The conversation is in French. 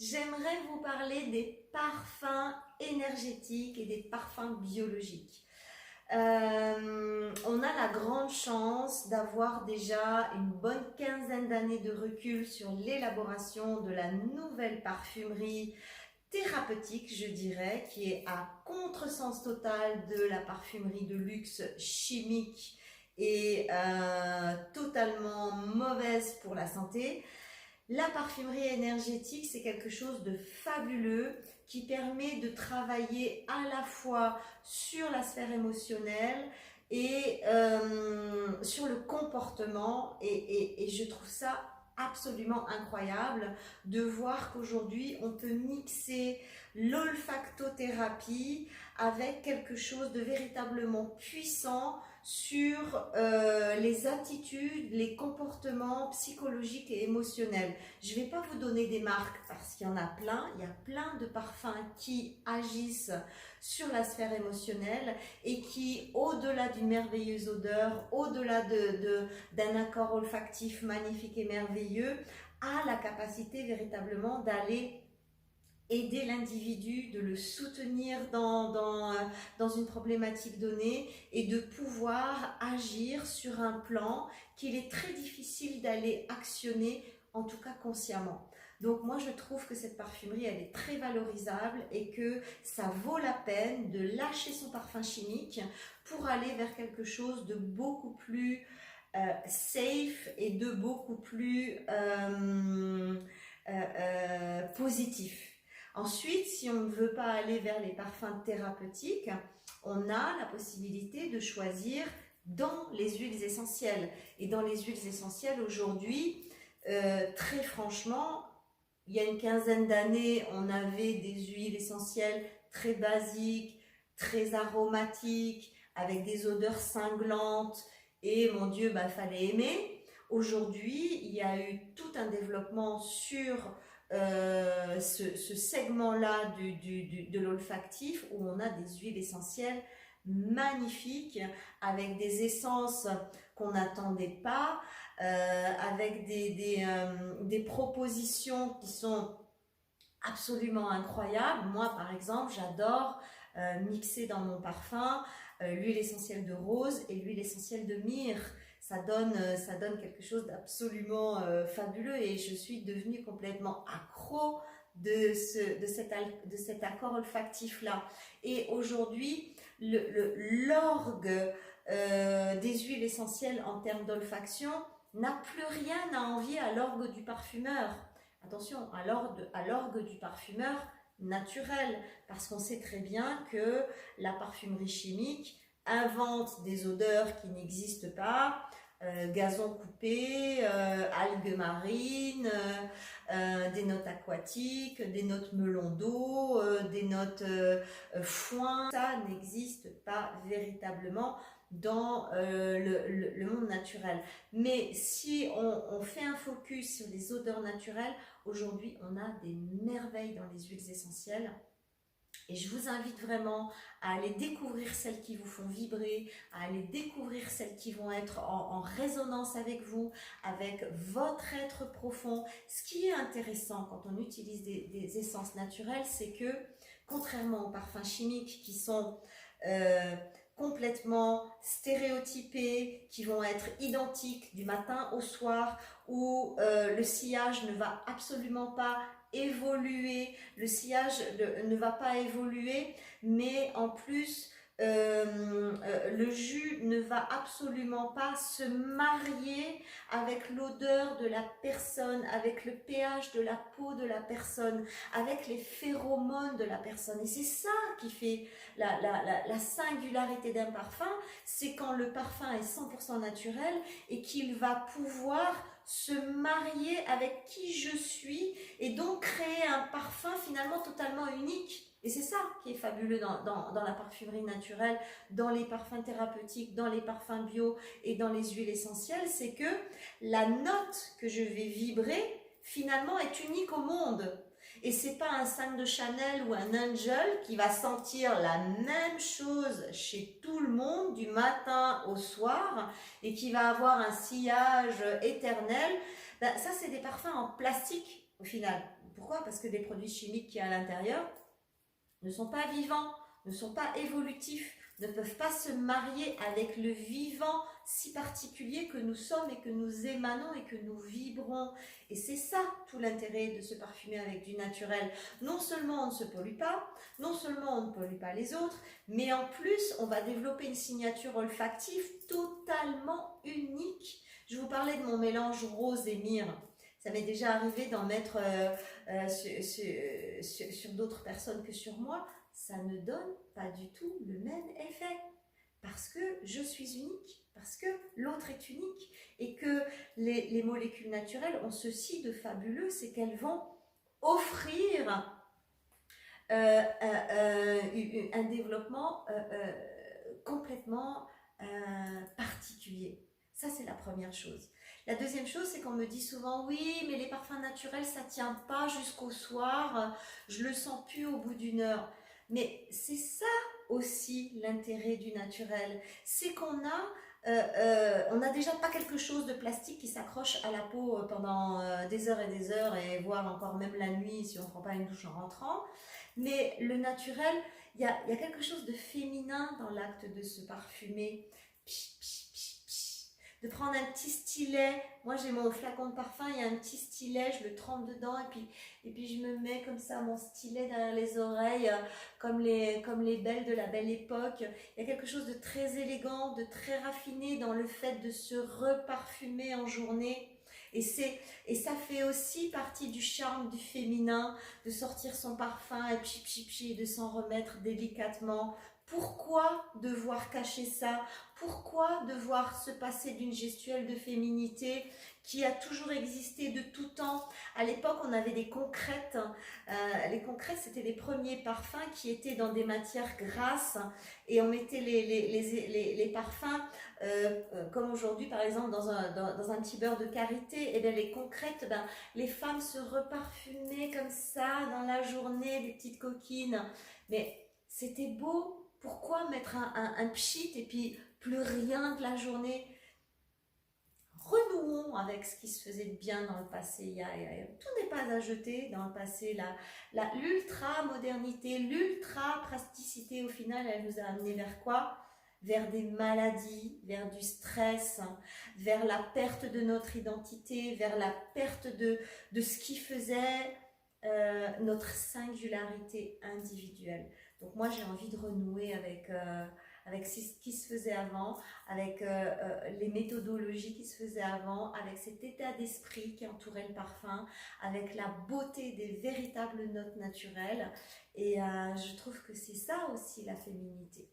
J'aimerais vous parler des parfums énergétiques et des parfums biologiques. On a la grande chance d'avoir déjà une bonne quinzaine d'années de recul sur l'élaboration de la nouvelle parfumerie thérapeutique, je dirais, qui est à contresens total de la parfumerie de luxe chimique et totalement mauvaise pour la santé. La parfumerie énergétique, c'est quelque chose de fabuleux qui permet de travailler à la fois sur la sphère émotionnelle et sur le comportement. Et je trouve ça absolument incroyable de voir qu'aujourd'hui, on peut mixer l'olfactothérapie avec quelque chose de véritablement puissant sur les attitudes, les comportements psychologiques et émotionnels. Je ne vais pas vous donner des marques parce qu'il y en a plein. Il y a plein de parfums qui agissent sur la sphère émotionnelle et qui, au-delà d'une merveilleuse odeur, au-delà d'un accord olfactif magnifique et merveilleux, a la capacité véritablement d'aller aider l'individu, de le soutenir dans une problématique donnée et de pouvoir agir sur un plan qu'il est très difficile d'aller actionner, en tout cas consciemment. Donc moi je trouve que cette parfumerie elle est très valorisable et que ça vaut la peine de lâcher son parfum chimique pour aller vers quelque chose de beaucoup plus safe et de beaucoup plus positif. Ensuite, si on ne veut pas aller vers les parfums thérapeutiques, on a la possibilité de choisir dans les huiles essentielles. Et dans les huiles essentielles, aujourd'hui, très franchement, il y a une quinzaine d'années, on avait des huiles essentielles très basiques, très aromatiques, avec des odeurs cinglantes, et mon Dieu, fallait aimer. Aujourd'hui, il y a eu tout un développement sur ce segment-là de l'olfactif où on a des huiles essentielles magnifiques avec des essences qu'on n'attendait pas, avec des propositions qui sont absolument incroyables. Moi, par exemple, j'adore mixer dans mon parfum l'huile essentielle de rose et l'huile essentielle de myrrhe. Ça donne quelque chose d'absolument fabuleux et je suis devenue complètement accro de cet accord olfactif-là. Et aujourd'hui, l'orgue des huiles essentielles en termes d'olfaction n'a plus rien à envier à l'orgue du parfumeur. Attention, à l'orgue du parfumeur naturel, parce qu'on sait très bien que la parfumerie chimique invente des odeurs qui n'existent pas, gazon coupé, algues marines, des notes aquatiques, des notes melon d'eau, des notes foin. Ça n'existe pas véritablement dans le monde naturel. Mais si on fait un focus sur les odeurs naturelles, aujourd'hui on a des merveilles dans les huiles essentielles. Et je vous invite vraiment à aller découvrir celles qui vous font vibrer, à aller découvrir celles qui vont être en résonance avec vous, avec votre être profond. Ce qui est intéressant quand on utilise des essences naturelles, c'est que contrairement aux parfums chimiques qui sont complètement stéréotypés, qui vont être identiques du matin au soir, où le sillage ne va absolument pas évoluer, le sillage ne va pas évoluer, mais en plus le jus ne va absolument pas se marier avec l'odeur de la personne, avec le pH de la peau de la personne, avec les phéromones de la personne. Et c'est ça qui fait la singularité d'un parfum, c'est quand le parfum est 100% naturel et qu'il va pouvoir se marier avec qui je suis et donc créer un parfum finalement totalement unique. Et c'est ça qui est fabuleux dans la parfumerie naturelle, dans les parfums thérapeutiques, dans les parfums bio et dans les huiles essentielles, c'est que la note que je vais vibrer finalement est unique au monde. Et c'est pas un 5 de Chanel ou un Angel qui va sentir la même chose chez tout le monde du matin au soir et qui va avoir un sillage éternel. Ça c'est des parfums en plastique au final. Pourquoi? Parce que les produits chimiques qu'il y a à l'intérieur ne sont pas vivants, ne sont pas évolutifs, ne peuvent pas se marier avec le vivant si particulier que nous sommes et que nous émanons et que nous vibrons. Et c'est ça tout l'intérêt de se parfumer avec du naturel. Non seulement on ne se pollue pas, non seulement on ne pollue pas les autres, mais en plus on va développer une signature olfactive totalement unique. Je vous parlais de mon mélange rose et myrrhe. Ça m'est déjà arrivé d'en mettre sur d'autres personnes que sur moi. Ça ne donne pas du tout le même effet. Parce que je suis unique, parce que l'autre est unique. Et que les molécules naturelles ont ceci de fabuleux, c'est qu'elles vont offrir un développement complètement particulier. Ça, c'est la première chose. La deuxième chose, c'est qu'on me dit souvent, oui, mais les parfums naturels, ça ne tient pas jusqu'au soir, je le sens plus au bout d'une heure. Mais c'est ça aussi l'intérêt du naturel, c'est qu'on a déjà pas quelque chose de plastique qui s'accroche à la peau pendant des heures et voire encore même la nuit si on ne prend pas une douche en rentrant. Mais le naturel, il y a quelque chose de féminin dans l'acte de se parfumer. Psh, psh, psh, psh. De prendre un petit stylet. Moi, j'ai mon flacon de parfum, il y a un petit stylet, je le trempe dedans et puis je me mets comme ça mon stylet derrière les oreilles, comme les belles de la belle époque. Il y a quelque chose de très élégant, de très raffiné dans le fait de se reparfumer en journée. Et ça fait aussi partie du charme du féminin, de sortir son parfum et et de s'en remettre délicatement. Pourquoi devoir cacher ça? Pourquoi devoir se passer d'une gestuelle de féminité qui a toujours existé de tout temps? À l'époque, on avait des concrètes. Les concrètes, c'était les premiers parfums qui étaient dans des matières grasses et on mettait les parfums comme aujourd'hui, par exemple, dans un petit beurre de karité. Et bien, les concrètes, les femmes se reparfumaient comme ça dans la journée, des petites coquines. Mais c'était beau. Pourquoi mettre un pchit et puis plus rien de la journée? Renouons avec ce qui se faisait de bien dans le passé. Tout n'est pas à jeter dans le passé. L'ultra-modernité, l'ultra-plasticité, au final, elle nous a amené vers quoi? Vers des maladies, vers du stress, vers la perte de notre identité, vers la perte de ce qui faisait notre singularité individuelle. Donc moi, j'ai envie de renouer avec ce qui se faisait avant, avec les méthodologies qui se faisaient avant, avec cet état d'esprit qui entourait le parfum, avec la beauté des véritables notes naturelles. Et je trouve que c'est ça aussi la féminité.